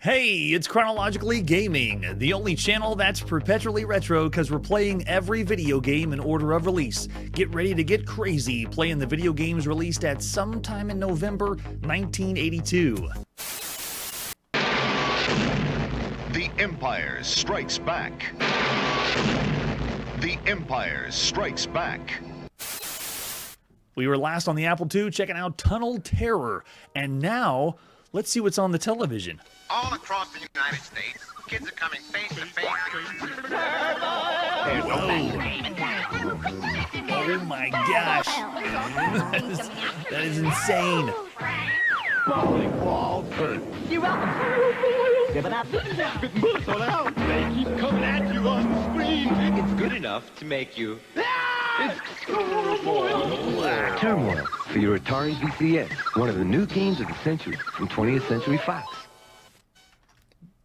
Hey, it's Chronologically Gaming, the only channel that's perpetually retro because we're playing every video game in order of release. Get ready to get crazy playing the video games released at sometime in November 1982. The Empire Strikes Back. The Empire Strikes Back. We were last on the Apple II checking out Tunnel Terror, and now let's see what's on the television. All across the United States, kids are coming face to face. Oh my gosh. that is insane. You're welcome. Give it up. Bullets all out. They keep coming at you on the screen. It's good enough to make you... Turmoil for your Atari VCS, one of the new games of the century from 20th Century Fox.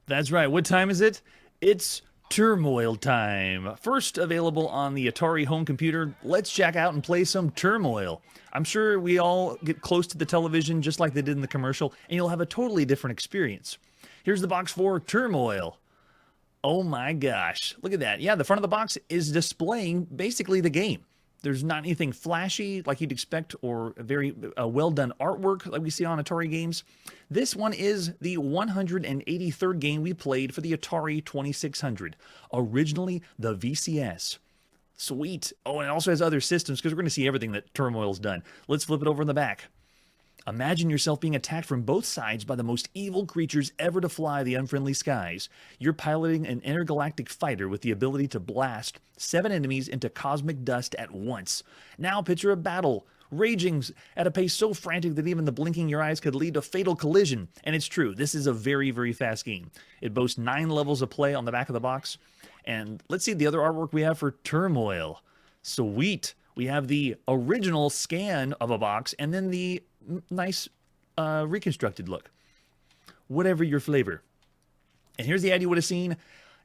That's right. What time is it? It's Turmoil time. First available on the Atari home computer, let's check out and play some Turmoil. I'm sure we all get close to the television just like they did in the commercial, and you'll have a totally different experience. Here's the box for Turmoil. Oh my gosh. Look at that. Yeah, the front of the box is displaying basically the game. There's not anything flashy like you'd expect or a very well-done artwork like we see on Atari games. This one is the 183rd game we played for the Atari 2600, originally the VCS. Sweet. Oh, and it also has other systems because we're going to see everything that Turmoil's done. Let's flip it over in the back. Imagine yourself being attacked from both sides by the most evil creatures ever to fly the unfriendly skies. You're piloting an intergalactic fighter with the ability to blast 7 enemies into cosmic dust at once. Now picture a battle, raging at a pace so frantic that even the blinking of your eyes could lead to fatal collision. And it's true, this is a very, very fast game. It boasts 9 levels of play on the back of the box. And let's see the other artwork we have for Turmoil. Sweet. We have the original scan of a box and then the nice reconstructed look. Whatever your flavor. And here's the ad you would have seen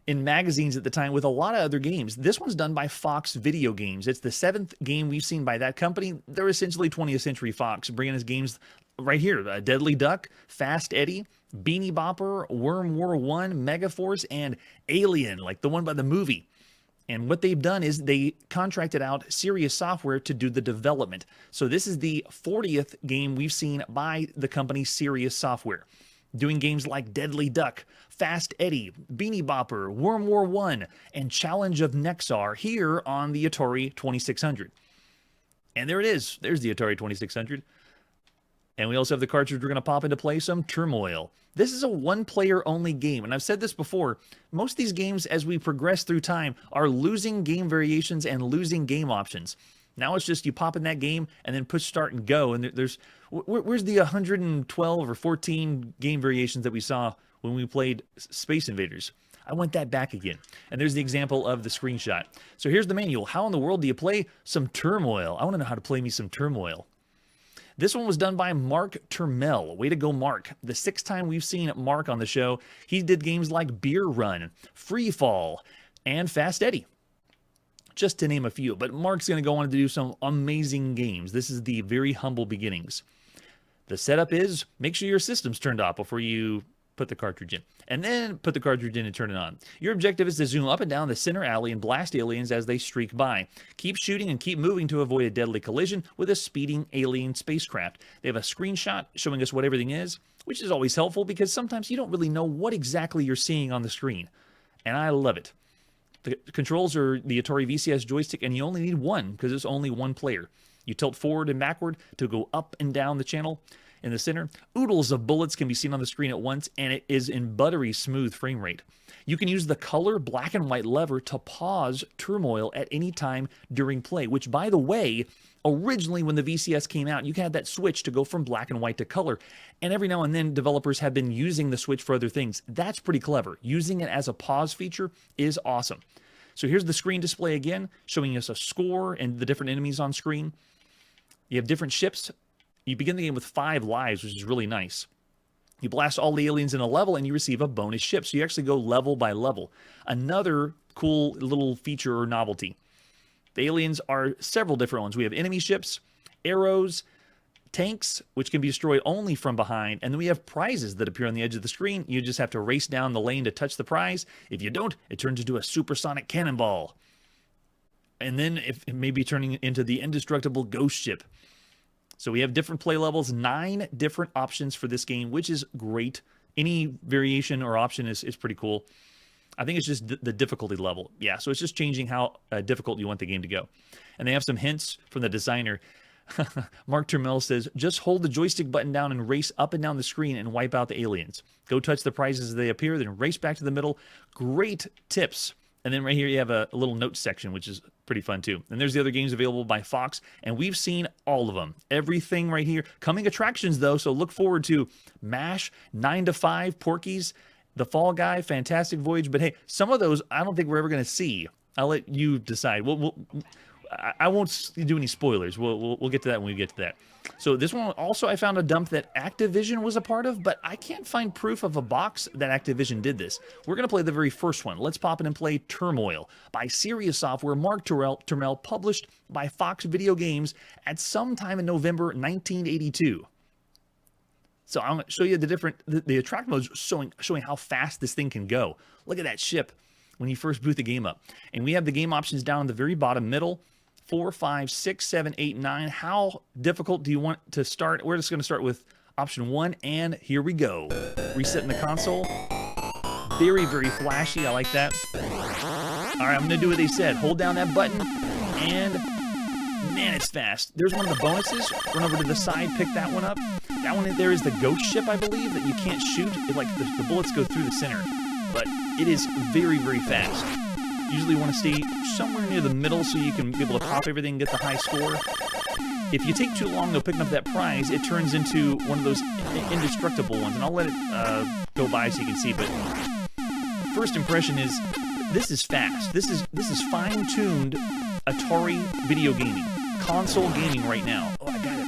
in magazines at the time with a lot of other games. This one's done by Fox Video Games. It's the 7th game we've seen by that company. They're essentially 20th Century Fox, bringing us games right here. Deadly Duck, Fast Eddie, Beanie Bopper, Worm War 1, Megaforce, and Alien, like the one by the movie. And what they've done is they contracted out Sirius Software to do the development. So this is the 40th game we've seen by the company Sirius Software, doing games like Deadly Duck, Fast Eddie, Beanie Bopper, Worm War 1, and Challenge of Nexar here on the Atari 2600. And there it is. There's the Atari 2600. And we also have the cartridge we're going to pop into play some Turmoil. This is a one-player only game, and I've said this before, most of these games as we progress through time are losing game variations and losing game options. Now it's just you pop in that game and then push start and go, and where's the 112 or 14 game variations that we saw when we played Space Invaders? I want that back again. And there's the example of the screenshot. So here's the manual. How in the world do you play some Turmoil? I want to know how to play me some Turmoil. This one was done by Mark Turmel. Way to go, Mark. The 6th time we've seen Mark on the show. He did games like Beer Run, Free Fall, and Fast Eddie, just to name a few. But Mark's going to go on to do some amazing games. This is the very humble beginnings. The setup is make sure your system's turned off before you put the cartridge in, and then put the cartridge in and turn it on. Your objective is to zoom up and down the center alley and blast aliens as they streak by. Keep shooting and keep moving to avoid a deadly collision with a speeding alien spacecraft. They have a screenshot showing us what everything is, which is always helpful because sometimes you don't really know what exactly you're seeing on the screen, and I love it. The controls are the Atari VCS joystick, and you only need one because it's only one player. You tilt forward and backward to go up and down the channel. In the center, oodles of bullets can be seen on the screen at once, and it is in buttery smooth frame rate. You can use the color black and white lever to pause Turmoil at any time during play, which, by the way, originally when the VCS came out, you had that switch to go from black and white to color, and every now and then developers have been using the switch for other things. That's pretty clever. Using it as a pause feature is awesome. So here's the screen display again, showing us a score and the different enemies on screen. You have different ships. You begin the game with 5 lives, which is really nice. You blast all the aliens in a level and you receive a bonus ship. So you actually go level by level. Another cool little feature or novelty. The aliens are several different ones. We have enemy ships, arrows, tanks, which can be destroyed only from behind, and then we have prizes that appear on the edge of the screen. You just have to race down the lane to touch the prize. If you don't, it turns into a supersonic cannonball. And then it may be turning into the indestructible ghost ship. So we have different play levels, 9 different options for this game, which is great. Any variation or option is pretty cool. I think it's just the difficulty level. Yeah, so it's just changing how difficult you want the game to go. And they have some hints from the designer. Mark Turmoil says, just hold the joystick button down and race up and down the screen and wipe out the aliens. Go touch the prizes as they appear, then race back to the middle. Great tips. And then right here you have a little notes section, which is pretty fun too. And there's the other games available by Fox, and we've seen all of them. Everything right here. Coming attractions though, so look forward to MASH, 9 to 5, Porky's, The Fall Guy, Fantastic Voyage. But hey, some of those I don't think we're ever going to see. I'll let you decide. I won't do any spoilers. We'll get to that when we get to that. So this one also, I found a dump that Activision was a part of, but I can't find proof of a box that Activision did this. We're going to play the very first one. Let's pop in and play Turmoil by Serious Software, Mark Turmoil, published by Fox Video Games at some time in November 1982. So I'm going to show you the attract modes showing how fast this thing can go. Look at that ship when you first boot the game up. And we have the game options down at the very bottom middle. 4, 5, 6, 7, 8, 9. How difficult do you want to start? We're just going to start with option 1, and here we go. Resetting the console. Very, very flashy. I like that. All right, I'm going to do what they said. Hold down that button, and man, it's fast. There's one of the bonuses. Run over to the side, pick that one up. That one there is the ghost ship, I believe, that you can't shoot. The bullets go through the center, but it is very, very fast. Usually you want to stay somewhere near the middle so you can be able to pop everything and get the high score. If you take too long though picking up that prize, it turns into one of those indestructible ones, and I'll let it go by so you can see. But first impression is this is fast. This is fine-tuned Atari video gaming, console gaming right now. Oh, I got it.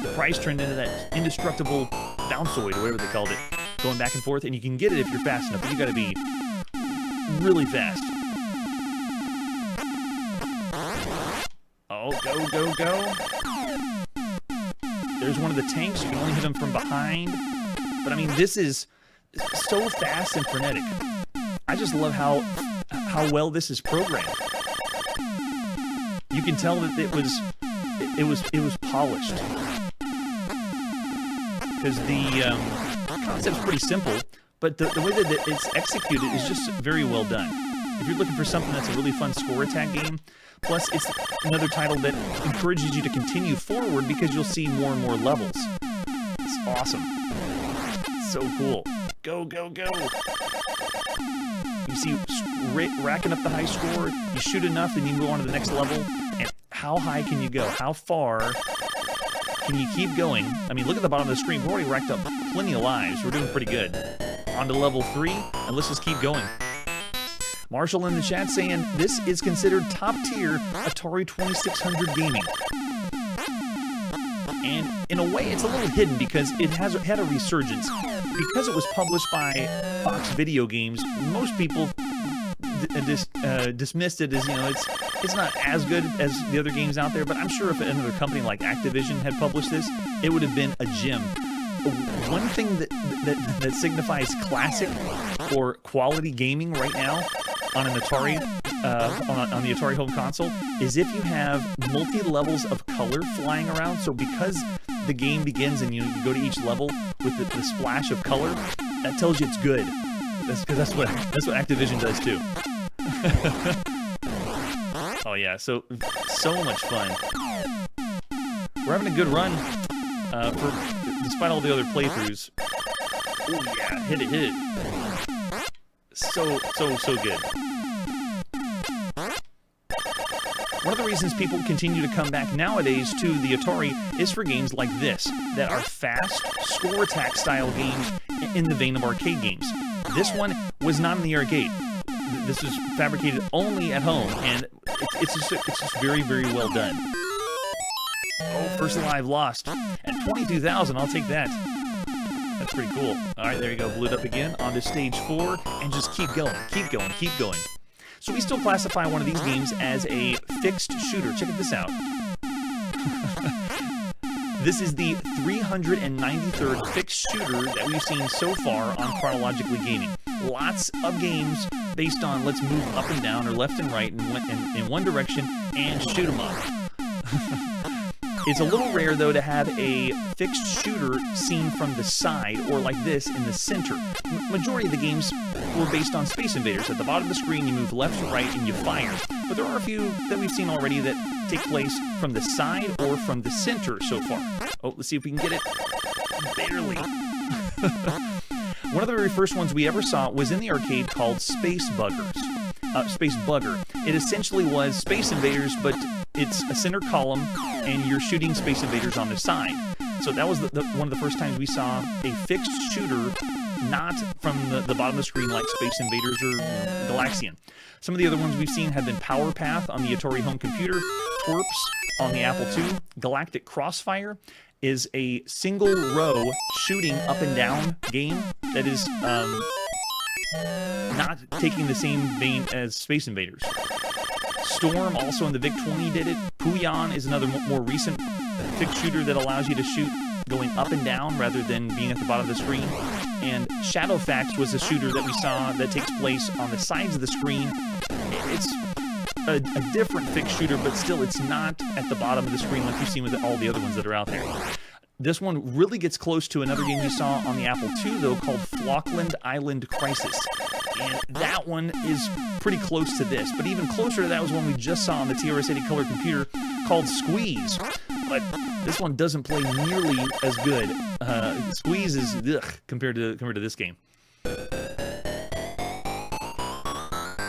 The prize turned into that indestructible bounceoid or whatever they called it, going back and forth, and you can get it if you're fast enough, but you got to be really fast. Oh, go. There's one of the tanks. You can only hit them from behind. But, I mean, this is so fast and frenetic. I just love how well this is programmed. You can tell that it was polished. Because the concept's pretty simple, but the way that it's executed is just very well done. If you're looking for something that's a really fun score attack game, plus it's another title that encourages you to continue forward because you'll see more and more levels. It's awesome. So cool. Go. You see, racking up the high score, you shoot enough, then you move on to the next level. And how high can you go? How far can you keep going? I mean, look at the bottom of the screen. We've already racked up plenty of lives. We're doing pretty good. On to level 3, and let's just keep going. Marshall in the chat saying, this is considered top-tier Atari 2600 gaming. And in a way, it's a little hidden because it had a resurgence. Because it was published by Fox Video Games, most people dismissed it as, it's not as good as the other games out there, but I'm sure if another company like Activision had published this, it would have been a gem. One thing that signifies classic or quality gaming right now on an Atari, on the Atari home console, is if you have multi-levels of color flying around. So because the game begins and you go to each level with the splash of color, that tells you it's good. That's what Activision does too. Oh yeah, so much fun. We're having a good run despite all the other playthroughs. Oh yeah, hit it. So good. One of the reasons people continue to come back nowadays to the Atari is for games like this, that are fast, score attack style games in the vein of arcade games. This one was not in the arcade. This was fabricated only at home, and it's just very, very well done. Oh, first alive lost. At 22,000, I'll take that. That's pretty cool. All right, there you go. Blew it up again. On to stage 4, and just keep going. So we still classify one of these games as a fixed shooter. Check this out. This is the 393rd fixed shooter that we've seen so far on Chronologically Gaming. Lots of games based on let's move up and down or left and right in one direction and shoot them up. It's a little rare, though, to have a fixed shooter seen from the side or like this in the center. Majority of the games were based on Space Invaders. At the bottom of the screen, you move left to right and you fire. But there are a few that we've seen already that take place from the side or from the center so far. Oh, let's see if we can get it. Barely. One of the very first ones we ever saw was in the arcade called Space Bugger. It essentially was Space Invaders, but it's a center column, and you're shooting Space Invaders on the side. So that was one of the first times we saw a fixed shooter, not from the bottom of the screen like Space Invaders or Galaxian. Some of the other ones we've seen have been Power Path on the Atari home computer, Twerps on the Apple II, Galactic Crossfire is a single row shooting up and down game that is not taking the same vein as Space Invaders. Storm, also in the VIC-20, did it. Puyan is another more recent fixed shooter that allows you to shoot going up and down rather than being at the bottom of the screen. And Shadowfax was a shooter that we saw that takes place on the sides of the screen. It's a different fixed shooter, but still it's not at the bottom of the screen like you've seen with all the other ones that are out there. This one really gets close to another game we saw on the Apple II, though, called Falkland Island Crisis. And that one is pretty close to this. But even closer to that was one we just saw on the TRS-80 color computer called Squeeze. But this one doesn't play nearly as good. Squeeze is compared to this game.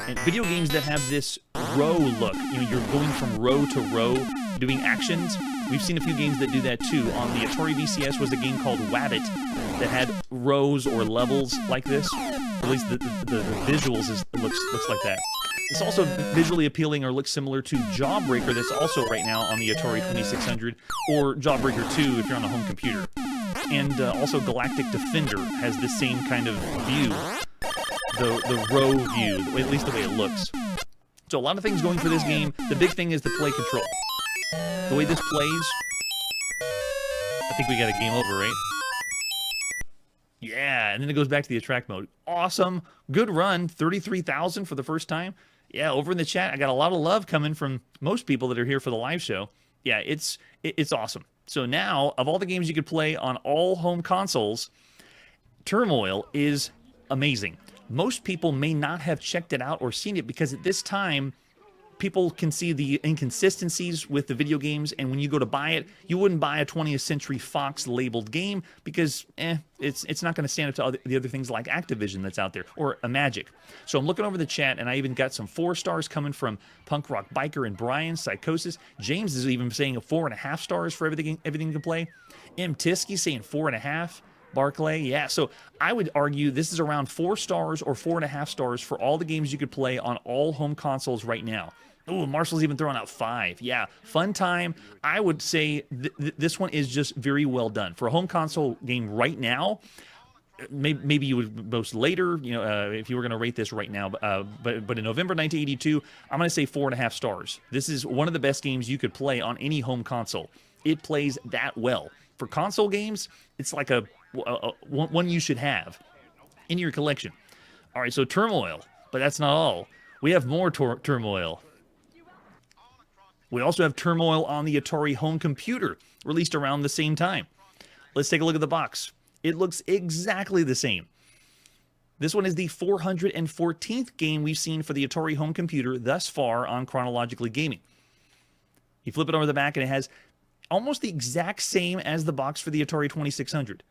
And video games that have this row look, you're going from row to row doing actions. We've seen a few games that do that too. On the Atari VCS was a game called Wabbit that had rows or levels like this. Or at least the visuals looks like that. It's also visually appealing or looks similar to Jawbreaker that's also right now on the Atari 2600 or Jawbreaker 2 if you're on a home computer. And also Galactic Defender has the same kind of view, the row view, at least the way it looks. So a lot of things going for this game. The big thing is the play control. The way this plays, I think we got a game over, right? Yeah, and then it goes back to the attract mode. Awesome. Good run. 33,000 for the first time. Yeah, over in the chat, I got a lot of love coming from most people that are here for the live show. Yeah, it's awesome. So now, of all the games you could play on all home consoles, Turmoil is amazing. Most people may not have checked it out or seen it because at this time, people can see the inconsistencies with the video games, and when you go to buy it, you wouldn't buy a 20th Century Fox labeled game because it's not going to stand up to the other things like Activision that's out there, or a Magic. So I'm looking over the chat, and I even got some 4 stars coming from Punk Rock Biker and Brian, Psychosis. James is even saying 4.5 stars for everything you can play. M. Tisky saying 4.5. Barclay, yeah. So I would argue this is around 4 stars or 4.5 stars for all the games you could play on all home consoles right now. Oh, Marshall's even throwing out 5. Yeah, fun time. I would say this one is just very well done. For a home console game right now, maybe you would boast later, if you were going to rate this right now. But in November 1982, I'm going to say 4.5 stars. This is one of the best games you could play on any home console. It plays that well. For console games, it's like one you should have in your collection. All right, so Turmoil, but that's not all. We have more Turmoil. We also have Turmoil on the Atari home computer, released around the same time. Let's take a look at the box. It looks exactly the same. This one is the 414th game we've seen for the Atari home computer thus far on Chronologically Gaming. You flip it over the back and it has almost the exact same as the box for the Atari 2600.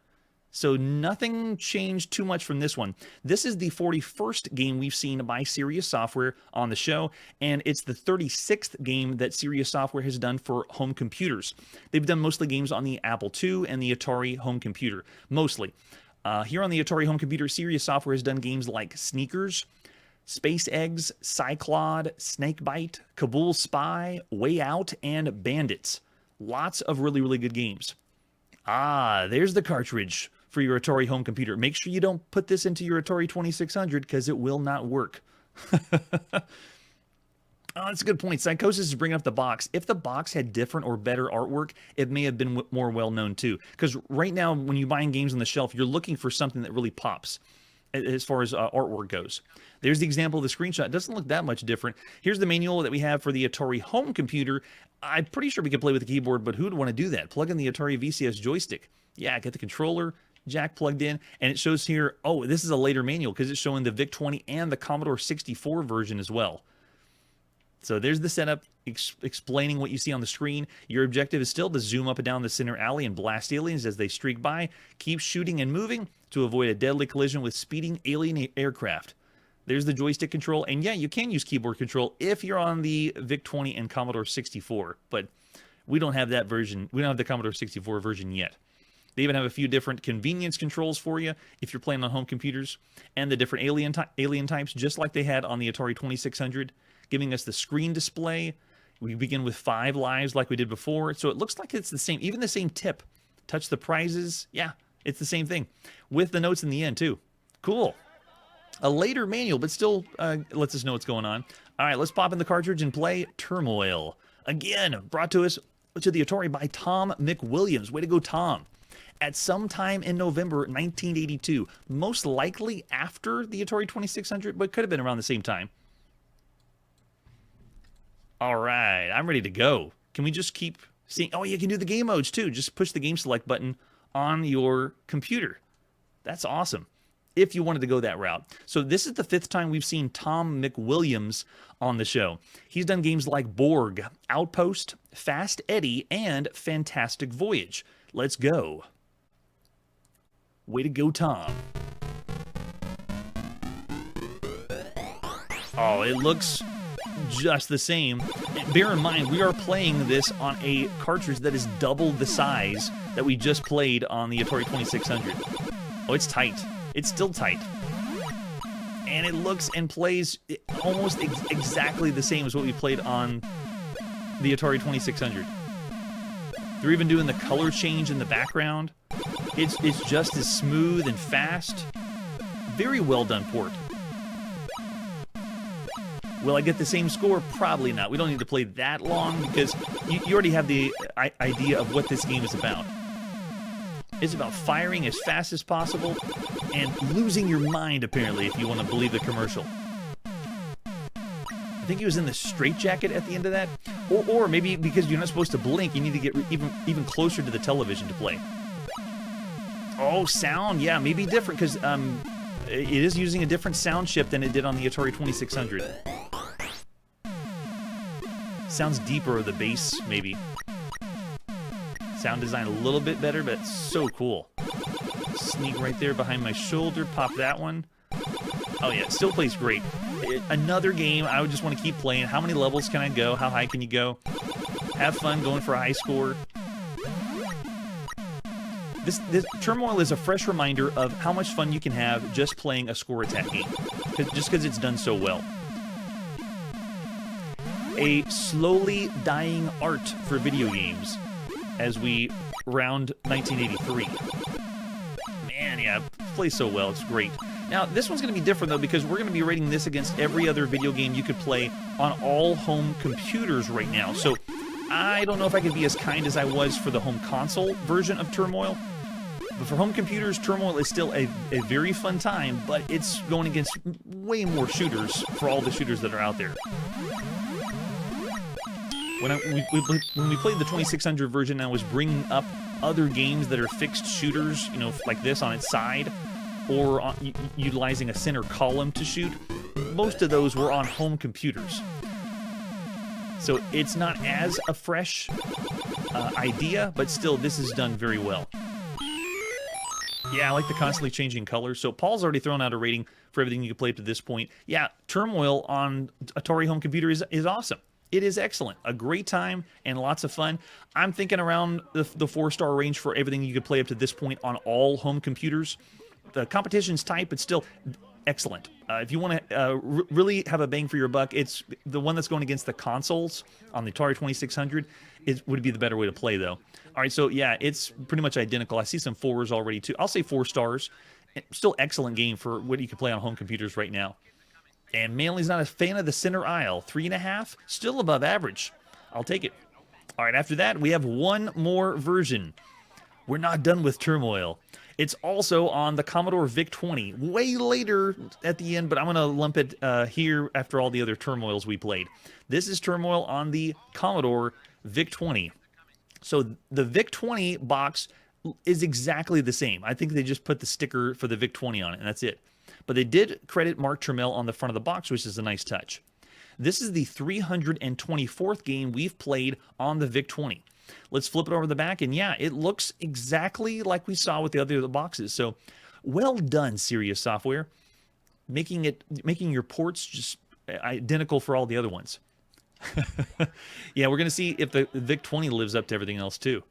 So nothing changed too much from this one. This is the 41st game we've seen by Sirius Software on the show, and it's the 36th game that Sirius Software has done for home computers. They've done mostly games on the Apple II and the Atari home computer, mostly. Here on the Atari home computer, Sirius Software has done games like Sneakers, Space Eggs, Cyclod, Snakebite, Kabul Spy, Way Out, and Bandits. Lots of really, really good games. Ah, there's the cartridge for your Atari home computer. Make sure you don't put this into your Atari 2600 because it will not work. Oh, that's a good point. Psychosis is bringing up the box. If the box had different or better artwork, it may have been more well-known too. Because right now, when you're buying games on the shelf, you're looking for something that really pops as far as artwork goes. There's the example of the screenshot. It doesn't look that much different. Here's the manual that we have for the Atari home computer. I'm pretty sure we could play with the keyboard, but who'd want to do that? Plug in the Atari VCS joystick. Yeah, get the controller, jack plugged in, and it shows here, oh, this is a later manual because it's showing the VIC-20 and the Commodore 64 version as well. So there's the setup explaining what you see on the screen. Your objective is still to zoom up and down the center alley and blast aliens as they streak by. Keep shooting and moving to avoid a deadly collision with speeding alien aircraft. There's the joystick control. And yeah, you can use keyboard control if you're on the VIC-20 and Commodore 64. But we don't have that version. We don't have the Commodore 64 version yet. They even have a few different convenience controls for you if you're playing on home computers. And the different alien types, just like they had on the Atari 2600. Giving us the screen display. We begin with 5 lives like we did before. So it looks like it's the same, even the same tip. Touch the prizes. Yeah, it's the same thing. With the notes in the end, too. Cool. A later manual, but still lets us know what's going on. All right, let's pop in the cartridge and play Turmoil. Again, brought to us to the Atari by Tom McWilliams. Way to go, Tom. At some time in November 1982. Most likely after the Atari 2600, but could have been around the same time. All right, I'm ready to go. Can we just keep seeing? Oh, you can do the game modes too. Just push the game select button on your computer. That's awesome. If you wanted to go that route. So this is the 5th time we've seen Tom McWilliams on the show. He's done games like Borg, Outpost, Fast Eddie, and Fantastic Voyage. Let's go. Way to go, Tom. Oh, it looks just the same. And bear in mind, we are playing this on a cartridge that is double the size that we just played on the Atari 2600. Oh, it's tight. It's still tight. And it looks and plays almost exactly the same as what we played on the Atari 2600. They're even doing the color change in the background. It's just as smooth and fast. Very well done port. Will I get the same score? Probably not. We don't need to play that long because you already have the idea of what this game is about. It's about firing as fast as possible and losing your mind, apparently, if you want to believe the commercial. I think he was in the straitjacket at the end of that. Or maybe because you're not supposed to blink, you need to get even closer to the television to play. Oh, sound. Yeah, maybe different because it is using a different sound chip than it did on the Atari 2600. Sounds deeper, the bass, maybe. Sound design a little bit better, but so cool. Sneak right there behind my shoulder, pop that one. Oh yeah, it still plays great. Another game I would just want to keep playing. How many levels can I go? How high can you go? Have fun going for a high score. This Turmoil is a fresh reminder of how much fun you can have just playing a score attack game. Just because it's done so well. A slowly dying art for video games as we round 1983. Man, yeah, it plays so well. It's great. Now, this one's going to be different, though, because we're going to be rating this against every other video game you could play on all home computers right now. So I don't know if I could be as kind as I was for the home console version of Turmoil. But for home computers, Turmoil is still a very fun time, but it's going against way more shooters for all the shooters that are out there. When we played the 2600 version, I was bringing up other games that are fixed shooters, you know, like this on its side, or utilizing a center column to shoot. Most of those were on home computers. So it's not as a fresh idea, but still, this is done very well. Yeah, I like the constantly changing colors. So Paul's already thrown out a rating for everything you can play up to this point. Yeah, Turmoil on Atari home computer is awesome. It is excellent. A great time and lots of fun. I'm thinking around the 4-star range for everything you could play up to this point on all home computers. The competition's tight, but still excellent. If you want to really have a bang for your buck, it's the one that's going against the consoles on the Atari 2600. It would be the better way to play, though. All right, so yeah, it's pretty much identical. I see some 4s already, too. I'll say 4 stars. Still excellent game for what you can play on home computers right now. And Manley's not a fan of the center aisle. 3.5, still above average. I'll take it. All right, after that, we have one more version. We're not done with Turmoil. It's also on the Commodore VIC-20. Way later at the end, but I'm going to lump it here after all the other Turmoils we played. This is Turmoil on the Commodore VIC-20. So the VIC-20 box is exactly the same. I think they just put the sticker for the VIC-20 on it, and that's it. But they did credit Mark Turmel on the front of the box, which is a nice touch. This is the 324th game we've played on the VIC-20. Let's flip it over the back, and yeah, it looks exactly like we saw with the other boxes. So, well done, Serious Software, making your ports just identical for all the other ones. Yeah, we're gonna see if the VIC-20 lives up to everything else too.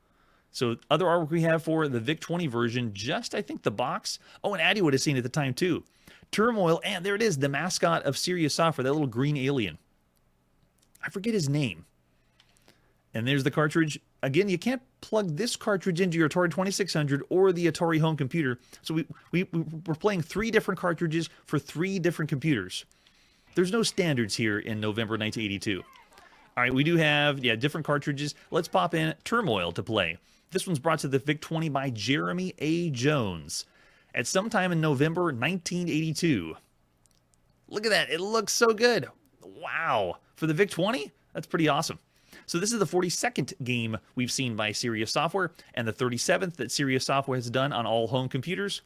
So, other artwork we have for the VIC-20 version, just I think the box. Oh, and Addy would have seen it at the time too. Turmoil, and there it is, the mascot of Serious Software, that little green alien. I forget his name. And there's the cartridge. Again, you can't plug this cartridge into your Atari 2600 or the Atari home computer. So we're playing 3 different cartridges for 3 different computers. There's no standards here in November 1982. All right, we do have, different cartridges. Let's pop in Turmoil to play. This one's brought to the VIC-20 by Jeremy A. Jones at some time in November 1982. Look at that. It looks so good. Wow. For the VIC-20, that's pretty awesome. So this is the 42nd game we've seen by Serious Software, and the 37th that Serious Software has done on all home computers.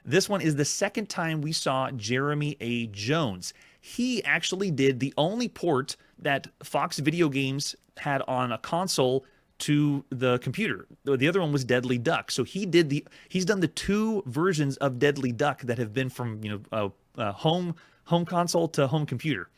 This one is the second time we saw Jeremy A. Jones. He actually did the only port that Fox Video Games had on a console to the computer. The other one was Deadly Duck. So he's done the 2 versions of Deadly Duck that have been from home console to home computer,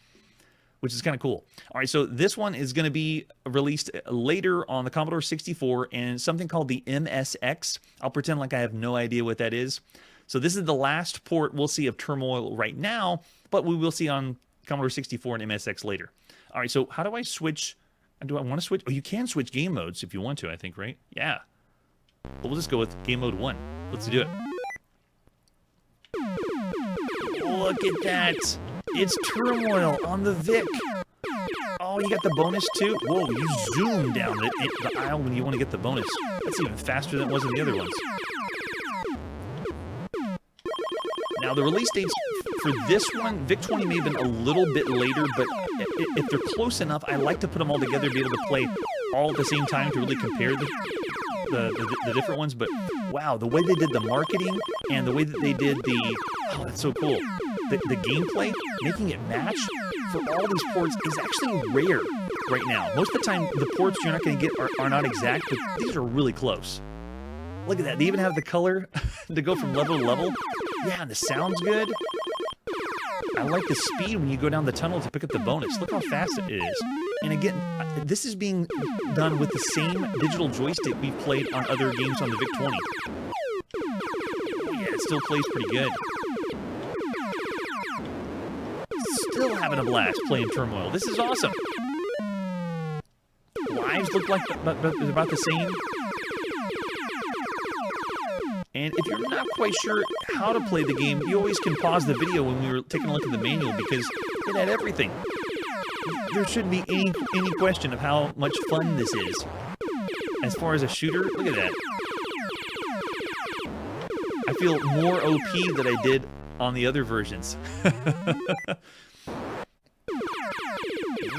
which is kind of cool. All right, so this one is going to be released later on the Commodore 64 and something called the MSX. I'll pretend like I have no idea what that is. So this is the last port we'll see of Turmoil right now, but we will see on Commodore 64 and MSX later. All right, so how do I switch? Do I want to switch? Oh, you can switch game modes if you want to, I think, right? Yeah. But we'll just go with game mode 1. Let's do it. Look at that. It's Turmoil on the VIC. Oh, you got the bonus too? Whoa, you zoom down the aisle when you want to get the bonus. That's even faster than it was in the other ones. Now, the release dates for this one, VIC-20 may have been a little bit later, but if they're close enough, I like to put them all together to be able to play all at the same time to really compare the different ones. But wow, the way they did the marketing and the way that they did oh, that's so cool. The gameplay, making it match for all these ports is actually rare right now. Most of the time, the ports you're not going to get are not exact, but these are really close. Look at that. They even have the color to go from level to level. Yeah, and the sound's good. I like the speed when you go down the tunnel to pick up the bonus. Look how fast it is. And again, this is being done with the same digital joystick we've played on other games on the VIC-20. Yeah, it still plays pretty good. Still having a blast playing Turmoil. This is awesome. Lives look like about the same. And if you're not quite sure how to play the game, you always can pause the video when we were taking a look at the manual because it had everything. There shouldn't be any question of how much fun this is. As far as a shooter, look at that. I feel more OP than I did on the other versions.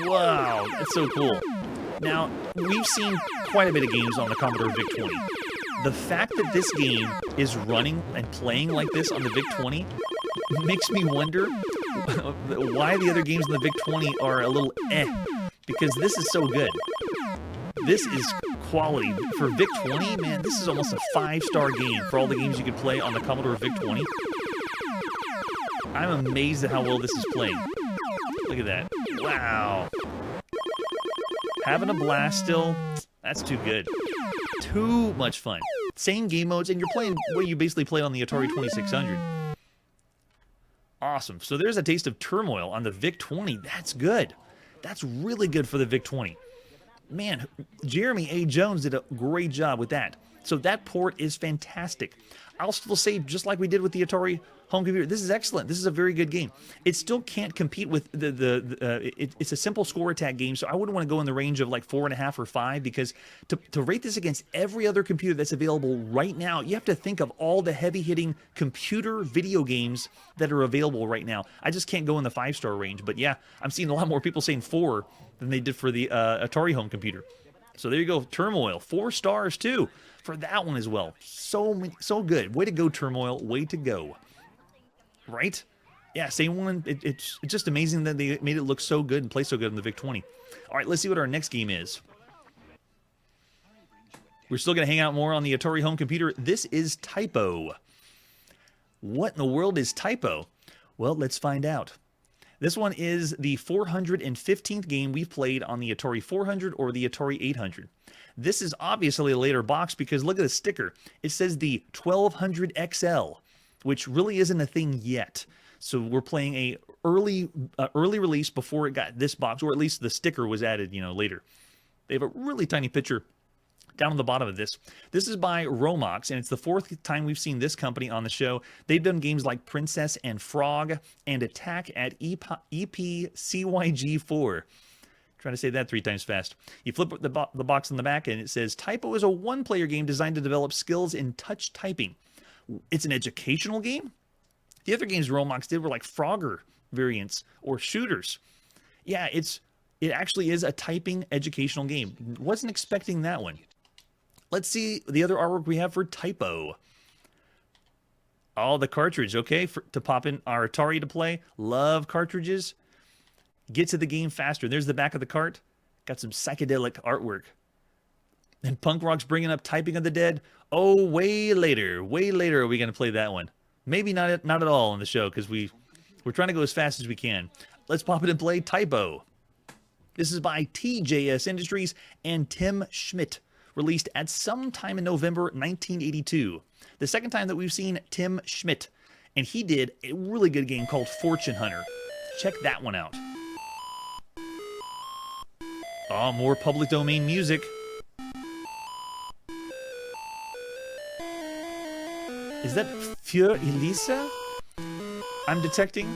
Wow, that's so cool. Now, we've seen quite a bit of games on the Commodore VIC-20. The fact that this game is running and playing like this on the VIC-20 makes me wonder why the other games on the VIC-20 are a little because this is so good. This is quality. For VIC-20, man, this is almost a 5-star game for all the games you could play on the Commodore VIC-20. I'm amazed at how well this is playing. Look at that. Wow. Having a blast still? That's too good. Too much fun. Same game modes, and you're playing what you basically play on the Atari 2600. Awesome. So there's a taste of Turmoil on the VIC-20. That's good. That's really good for the VIC-20. Man, Jeremy A. Jones did a great job with that. So that port is fantastic. I'll still say, just like we did with the Atari home computer, this is excellent. This is a very good game. It still can't compete with it's a simple score attack game, so I wouldn't want to go in the range of like 4.5 or 5, because to rate this against every other computer that's available right now, you have to think of all the heavy-hitting computer video games that are available right now. I just can't go in the 5-star range, but yeah, I'm seeing a lot more people saying 4 than they did for the Atari home computer. So there you go, Turmoil, 4 stars too for that one as well. So good. Way to go, Turmoil. Way to go. Right? Yeah, same one. It's just amazing that they made it look so good and play so good in the VIC-20. All right, let's see what our next game is. We're still going to hang out more on the Atari home computer. This is Typo. What in the world is Typo? Well, let's find out. This one is the 415th game we've played on the Atari 400 or the Atari 800. This is obviously a later box because look at the sticker. It says the 1200 XL, which really isn't a thing yet. So we're playing a early release before it got this box, or at least the sticker was added, later. They have a really tiny picture down on the bottom of this. This is by Romox, and it's the 4th time we've seen this company on the show. They've done games like Princess and Frog and Attack at EPCYG4. Trying to say that 3 times fast. You flip the box on the back, and it says, Typo is a one-player game designed to develop skills in touch typing. It's an educational game? The other games Romox did were like Frogger variants or shooters. Yeah, it actually is a typing educational game. Wasn't expecting that one. Let's see the other artwork we have for Typo. Oh, the cartridge, okay, to pop in our Atari to play. Love cartridges. Get to the game faster. There's the back of the cart. Got some psychedelic artwork. And Punk Rock's bringing up Typing of the Dead. Oh, way later are we going to play that one. Maybe not at all on the show, because we're trying to go as fast as we can. Let's pop it and play Typo. This is by TJS Industries and Tim Schmidt, released at some time in November 1982. The second time that we've seen Tim Schmidt, and he did a really good game called Fortune Hunter. Check that one out. Oh, more public domain music. Is that Für Elisa? I'm detecting.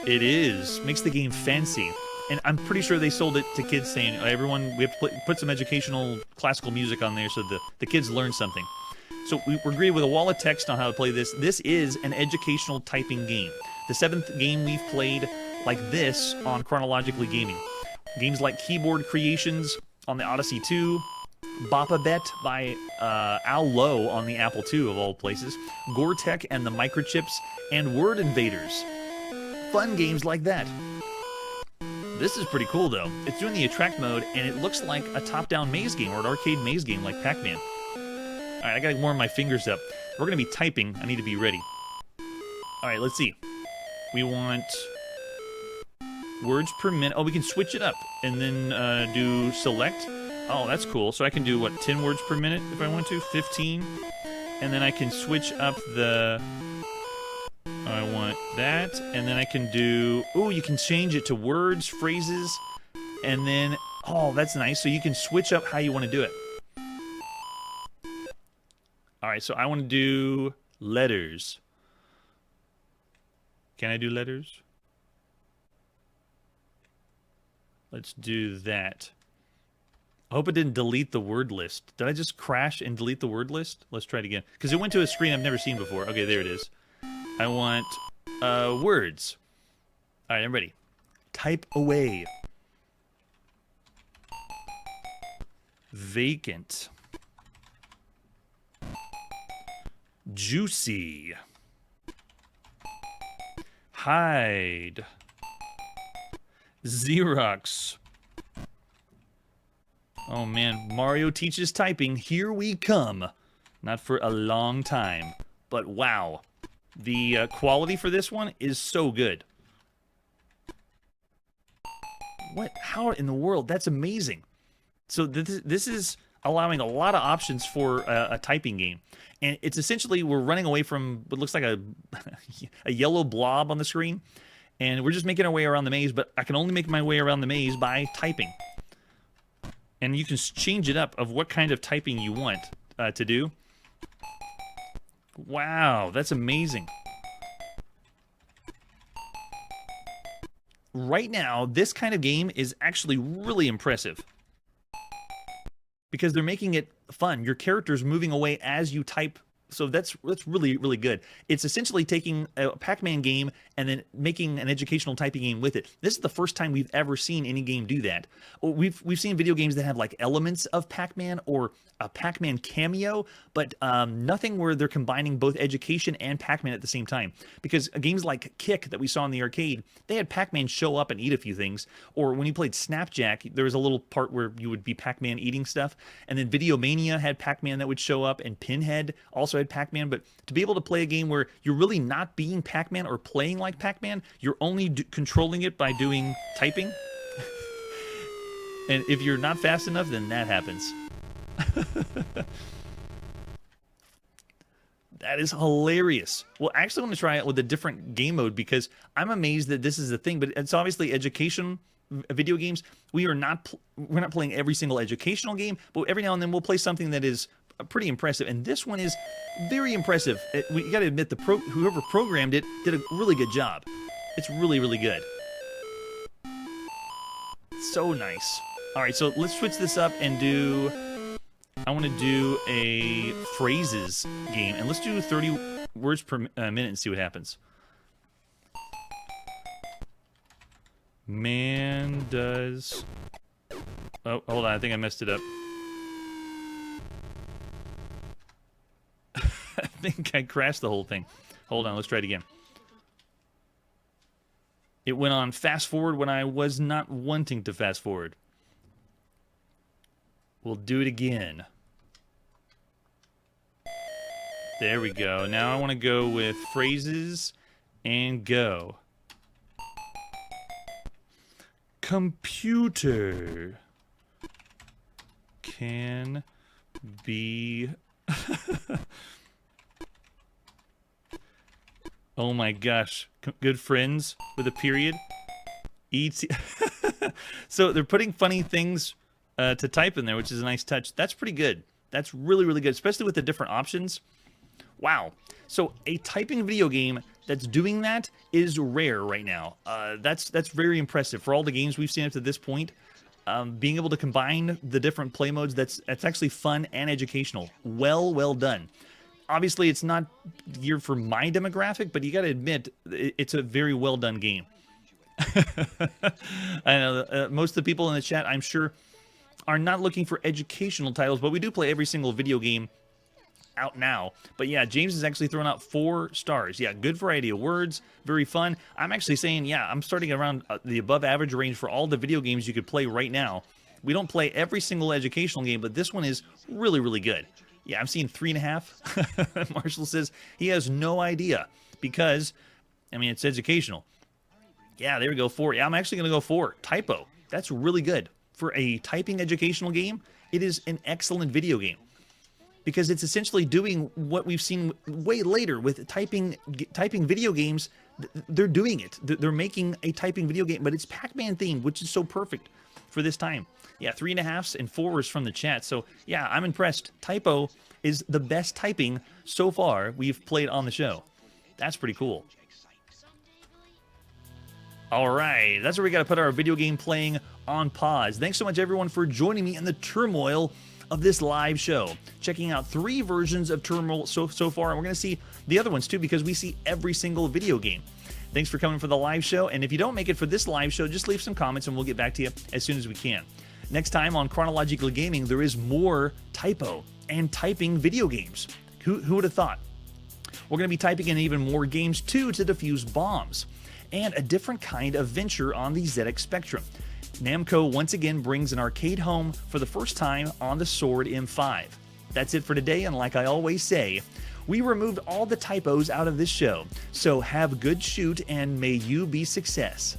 It is. Makes the game fancy. And I'm pretty sure they sold it to kids saying, everyone, we have to put some educational classical music on there so the kids learn something. So we're greeted with a wall of text on how to play this. This is an educational typing game. The 7th game we've played like this on Chronologically Gaming. Games like Keyboard Creations on the Odyssey 2, Boppa-Bet by Al Lowe on the Apple II of all places, Gore-Tech and the Microchips, and Word Invaders. Fun games like that. This is pretty cool though. It's doing the attract mode and it looks like a top-down maze game or an arcade maze game like Pac-Man. Alright, I gotta warm my fingers up. We're gonna be typing. I need to be ready. Alright, let's see. We want words per minute. Oh, we can switch it up and then do select. Oh, that's cool. So I can do, what, 10 words per minute if I want to? 15. And then I can switch up the... I want that. And then I can do... Oh, you can change it to words, phrases, and then... Oh, that's nice. So you can switch up how you want to do it. All right, so I want to do letters. Can I do letters? Let's do that. I hope it didn't delete the word list. Did I just crash and delete the word list? Let's try it again. Because it went to a screen I've never seen before. Okay, there it is. I want words. All right, I'm ready. Type away. Vacant. Juicy. Hide. Xerox. Oh man, Mario teaches typing. Here we come. Not for a long time, but wow. The quality for this one is so good. What? How in the world? That's amazing. So this is allowing a lot of options for a typing game. And it's essentially, we're running away from what looks like a yellow blob on the screen. And we're just making our way around the maze, but I can only make my way around the maze by typing. And you can change it up of what kind of typing you want. to do. Wow, that's amazing. Right now, this kind of game is actually really impressive because they're making it fun. Your character's moving away as you type. So that's really, really good. It's essentially taking a Pac-Man game and then making an educational typing game with it. This is the first time we've ever seen any game do that. We've seen video games that have like elements of Pac-Man or a Pac-Man cameo, but nothing where they're combining both education and Pac-Man at the same time. Because games like Kick that we saw in the arcade, they had Pac-Man show up and eat a few things. Or when you played Snapjack, there was a little part where you would be Pac-Man eating stuff. And then Videomania had Pac-Man that would show up, and Pinhead also had Pac-Man. But to be able to play a game where you're really not being Pac-Man or playing like Pac-Man, you're only controlling it by doing typing. And if you're not fast enough, then that happens. That is hilarious. Well, I actually want to try it with a different game mode because I'm amazed that this is a thing, but it's obviously education video games. We're not playing every single educational game, but every now and then we'll play something that is pretty impressive, and this one is very impressive. We got to admit, whoever programmed it did a really good job. It's really, really good. So nice. All right, so let's switch this up and do... I want to do a phrases game, and let's do 30 words per minute and see what happens. Man does... Oh, hold on, I think I messed it up. I think I crashed the whole thing. Hold on, let's try it again. It went on fast forward when I was not wanting to fast forward. We'll do it again. There we go. Now I want to go with phrases and go. Computer can be... Oh my gosh. Good friends with a period. E.T. So they're putting funny things to type in there, which is a nice touch. That's pretty good. That's really, really good, especially with the different options. Wow. So a typing video game that's doing that is rare right now. That's very impressive. For all the games we've seen up to this point, being able to combine the different play modes, that's actually fun and educational. Well done. Obviously, it's not geared for my demographic, but you got to admit, it's a very well done game. I know most of the people in the chat, I'm sure, are not looking for educational titles, but we do play every single video game out now. But yeah, James is actually throwing out 4 stars. Yeah, good variety of words, very fun. I'm actually saying, yeah, I'm starting around the above average range for all the video games you could play right now. We don't play every single educational game, but this one is really, really good. Yeah, I'm seeing 3.5. Marshall says he has no idea because, I mean, it's educational. Yeah, there we go, 4. Yeah, I'm actually going to go 4. Typo. That's really good. For a typing educational game, it is an excellent video game because it's essentially doing what we've seen way later with typing video games. They're doing it. They're making a typing video game, but it's Pac-Man themed, which is so perfect for this time. Yeah, 3.5s and 4s from the chat. So yeah, I'm impressed. Typo is the best typing so far we've played on the show. That's pretty cool. All right, that's where we got to put our video game playing on pause. Thanks so much, everyone, for joining me in the turmoil of this live show. Checking out 3 versions of Turmoil so far, and we're going to see the other ones too because we see every single video game. Thanks for coming for the live show, and if you don't make it for this live show, just leave some comments and we'll get back to you as soon as we can. Next time on Chronologically Gaming, there is more typo and typing video games. Who would have thought? We're going to be typing in even more games too to defuse bombs, and a different kind of venture on the ZX Spectrum. Namco once again brings an arcade home for the first time on the Sword M5. That's it for today, and like I always say, we removed all the typos out of this show, so have a good shoot and may you be success.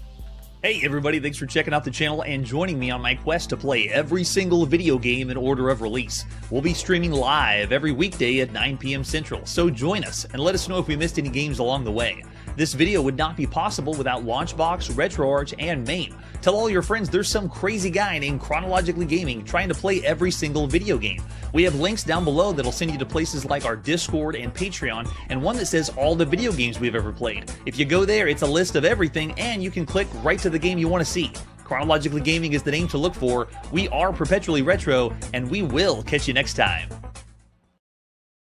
Hey everybody, thanks for checking out the channel and joining me on my quest to play every single video game in order of release. We'll be streaming live every weekday at 9 p.m. Central, so join us and let us know if we missed any games along the way. This video would not be possible without Launchbox, RetroArch, and MAME. Tell all your friends there's some crazy guy named Chronologically Gaming trying to play every single video game. We have links down below that'll send you to places like our Discord and Patreon, and one that says all the video games we've ever played. If you go there, it's a list of everything, and you can click right to the game you want to see. Chronologically Gaming is the name to look for. We are perpetually retro, and we will catch you next time.